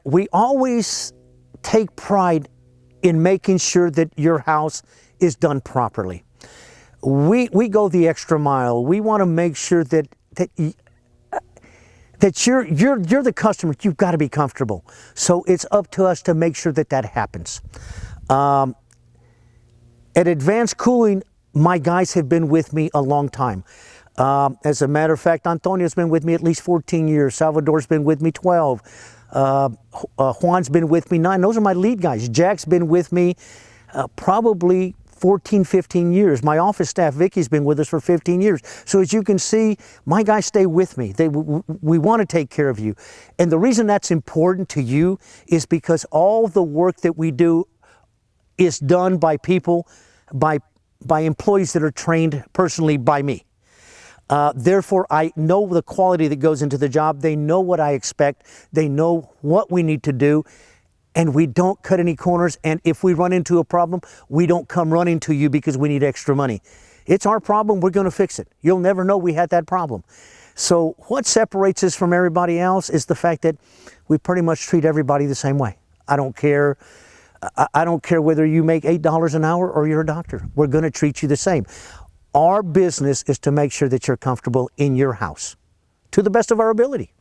we always take pride in making sure that your house is done properly. We go the extra mile. We want to make sure that you're the customer. You've got to be comfortable. So it's up to us to make sure that that happens. At Advanced Cooling, my guys have been with me a long time. As a matter of fact, Antonio's been with me at least 14 years. Salvador's been with me 12. Juan's been with me 9. Those are my lead guys. Jack's been with me probably 14, 15 years. My office staff, Vicky's been with us for 15 years. So as you can see, my guys stay with me. We want to take care of you. And the reason that's important to you is because all the work that we do is done by people, by employees that are trained personally by me. Therefore, I know the quality that goes into the job. They know what I expect. They know what we need to do. And we don't cut any corners. And if we run into a problem, we don't come running to you because we need extra money. It's our problem. We're going to fix it. You'll never know we had that problem. So what separates us from everybody else is the fact that we pretty much treat everybody the same way. I don't care. I don't care whether you make $8 an hour or you're a doctor. We're going to treat you the same. Our business is to make sure that you're comfortable in your house to the best of our ability.